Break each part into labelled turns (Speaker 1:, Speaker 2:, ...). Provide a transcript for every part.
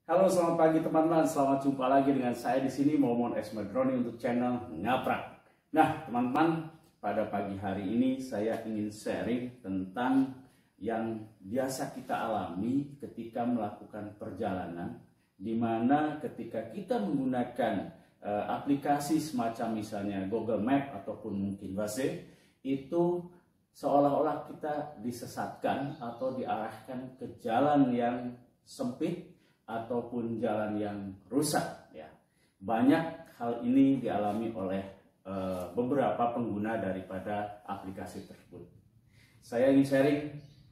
Speaker 1: Halo, selamat pagi teman-teman. Selamat jumpa lagi dengan saya di sini, Momon Esmadroni untuk channel Ngaprak. Nah, teman-teman, pada pagi hari ini saya ingin sharing tentang yang biasa kita alami ketika melakukan perjalanan, di mana ketika kita menggunakan aplikasi semacam misalnya Google Map ataupun mungkin Waze, itu seolah-olah kita disesatkan atau diarahkan ke jalan yang sempit ataupun jalan yang rusak ya. Banyak hal ini dialami oleh beberapa pengguna daripada aplikasi tersebut. Saya ingin sharing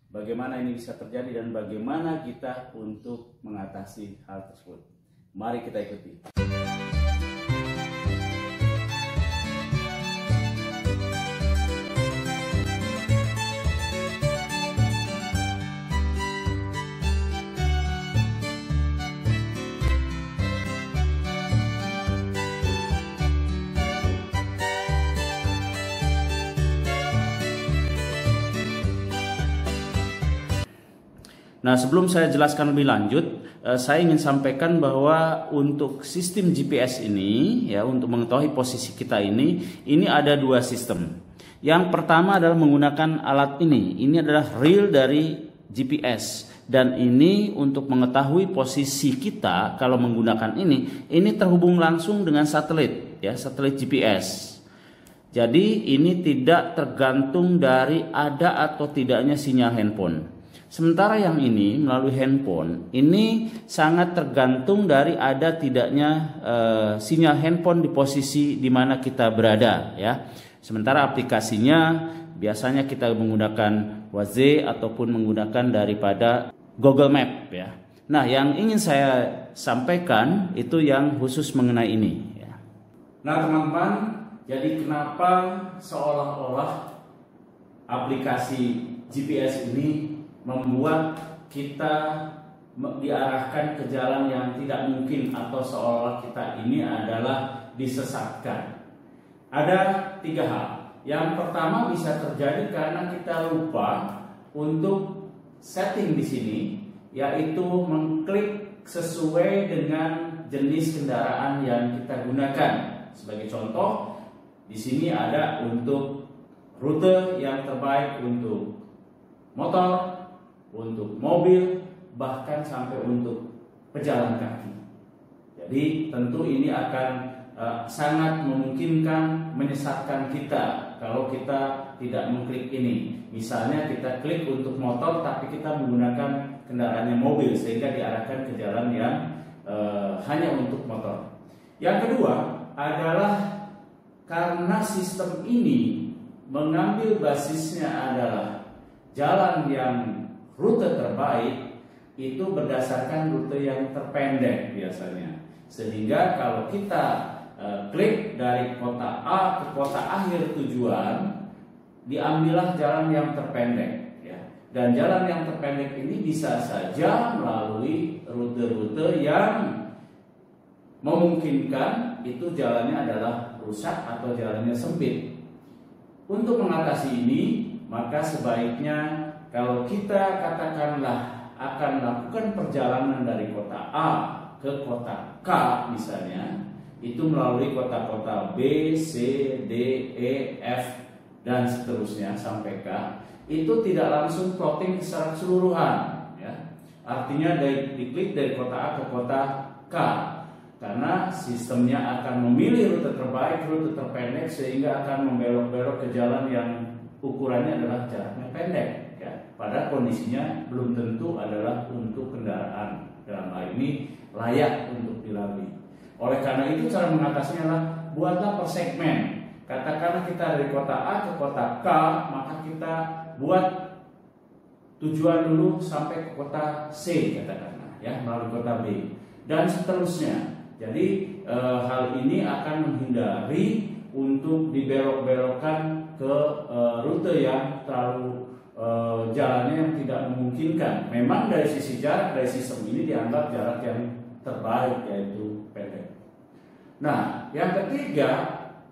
Speaker 1: bagaimana ini bisa terjadi dan bagaimana kita untuk mengatasi hal tersebut. Mari kita ikuti. Nah, sebelum saya jelaskan lebih lanjut, saya ingin sampaikan bahwa untuk sistem GPS ini, ya, untuk mengetahui posisi kita ini ada dua sistem. Yang pertama adalah menggunakan alat ini. Ini adalah reel dari GPS, dan ini untuk mengetahui posisi kita kalau menggunakan ini terhubung langsung dengan satelit, ya, satelit GPS. Jadi ini tidak tergantung dari ada atau tidaknya sinyal handphone. Sementara yang ini melalui handphone ini sangat tergantung dari ada tidaknya sinyal handphone di posisi di mana kita berada ya. Sementara aplikasinya biasanya kita menggunakan Waze ataupun menggunakan daripada Google Map ya. Nah, yang ingin saya sampaikan itu yang khusus mengenai ini ya. Nah, teman-teman, jadi kenapa seolah-olah aplikasi GPS ini membuat kita diarahkan ke jalan yang tidak mungkin atau seolah kita ini adalah disesatkan? Ada tiga hal. Yang pertama bisa terjadi karena kita lupa untuk setting di sini, yaitu mengklik sesuai dengan jenis kendaraan yang kita gunakan. Sebagai contoh, di sini ada untuk rute yang terbaik untuk motor, untuk mobil, bahkan sampai untuk pejalan kaki. Jadi tentu ini akan sangat memungkinkan menyesatkan kita kalau kita tidak mengklik ini. Misalnya kita klik untuk motor tapi kita menggunakan kendaraannya mobil sehingga diarahkan ke jalan yang hanya untuk motor. Yang kedua adalah karena sistem ini mengambil basisnya adalah jalan yang rute terbaik itu berdasarkan rute yang terpendek biasanya. Sehingga kalau kita klik dari kota A ke kota akhir tujuan, diambillah jalan yang terpendek ya. Dan jalan yang terpendek ini bisa saja melalui rute-rute yang memungkinkan itu jalannya adalah rusak atau jalannya sempit. Untuk mengatasi ini, maka sebaiknya kalau kita katakanlah akan melakukan perjalanan dari kota A ke kota K misalnya, itu melalui kota-kota B, C, D, E, F, dan seterusnya sampai K, itu tidak langsung plotting secara keseluruhan ya. Artinya diklik dari kota A ke kota K, karena sistemnya akan memilih rute terbaik, rute terpendek, sehingga akan membelok-belok ke jalan yang ukurannya adalah jaraknya pendek. Pada kondisinya belum tentu adalah untuk kendaraan dalam hal ini layak untuk dilalui. Oleh karena itu cara mengatasinya adalah buatlah per segmen. Katakanlah kita dari kota A ke kota K, maka kita buat tujuan dulu sampai ke kota C katakanlah ya, melalui kota B dan seterusnya. Jadi hal ini akan menghindari untuk dibelok-belokkan ke rute yang terlalu jalannya yang tidak memungkinkan. Memang dari sisi jarak, dari sistem ini dianggap jarak yang terbaik, yaitu pendek. Nah, yang ketiga,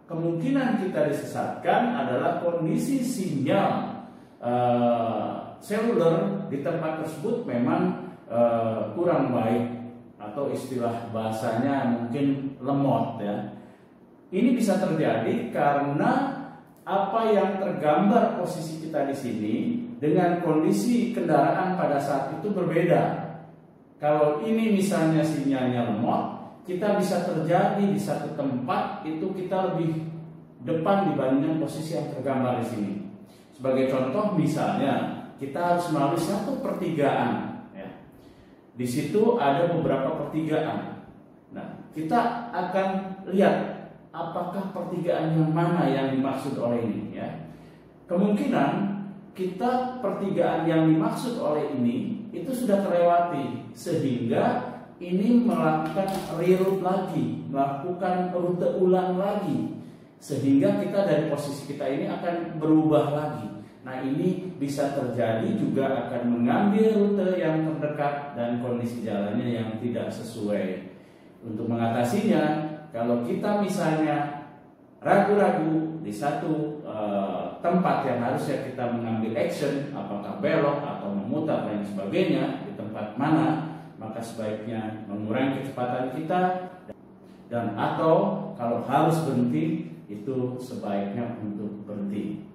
Speaker 1: kemungkinan kita disesatkan adalah kondisi sinyal seluler di tempat tersebut memang kurang baik atau istilah bahasanya mungkin lemot ya. Ini bisa terjadi karena apa yang tergambar posisi kita di sini dengan kondisi kendaraan pada saat itu berbeda. Kalau ini misalnya sinyalnya lemot, kita bisa terjadi di satu tempat itu kita lebih depan dibandingkan posisi yang tergambar di sini. Sebagai contoh misalnya kita harus melalui satu pertigaan. Ya. Di situ ada beberapa pertigaan. Nah, kita akan lihat apakah pertigaan yang mana yang dimaksud oleh ini. Ya. Kemungkinan kita pertigaan yang dimaksud oleh ini itu sudah terlewati sehingga ini melakukan reroute lagi, melakukan rute ulang lagi, sehingga kita dari posisi kita ini akan berubah lagi. Nah, ini bisa terjadi juga akan mengambil rute yang terdekat dan kondisi jalannya yang tidak sesuai. Untuk mengatasinya, kalau kita misalnya ragu-ragu di satu tempat yang harusnya kita mengambil action, apakah belok atau memutar dan sebagainya di tempat mana, maka sebaiknya mengurangi kecepatan kita dan atau kalau harus berhenti itu sebaiknya untuk berhenti.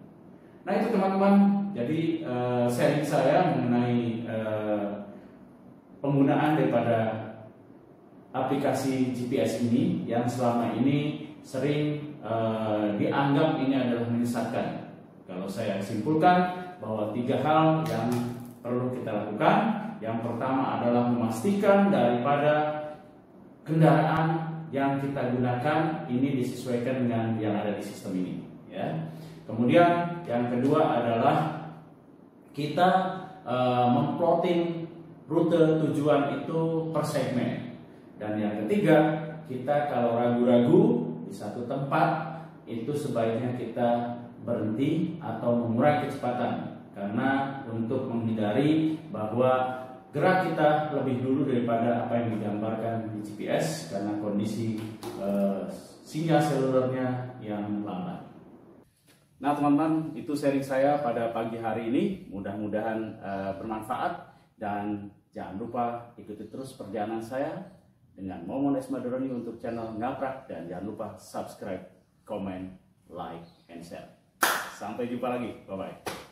Speaker 1: Nah itu teman-teman, jadi sharing saya mengenai penggunaan daripada aplikasi GPS ini yang selama ini sering dianggap ini adalah menyesatkan. Kalau saya simpulkan bahwa 3 hal yang perlu kita lakukan. Yang pertama adalah memastikan daripada kendaraan yang kita gunakan ini disesuaikan dengan yang ada di sistem ini. Ya. Kemudian yang kedua adalah kita memplotting rute tujuan itu per segmen. Dan yang ketiga, kita kalau ragu-ragu di satu tempat itu sebaiknya kita berhenti atau mengurangi kecepatan karena untuk menghindari bahwa gerak kita lebih dulu daripada apa yang digambarkan di GPS karena kondisi sinyal selulernya yang lambat. Nah teman-teman, itu sharing saya pada pagi hari ini. Mudah-mudahan bermanfaat dan jangan lupa ikuti terus perjalanan saya dengan Momon S. Maduroni untuk channel Ngaprak dan jangan lupa subscribe, comment, like, and share. Sampai jumpa lagi, bye-bye.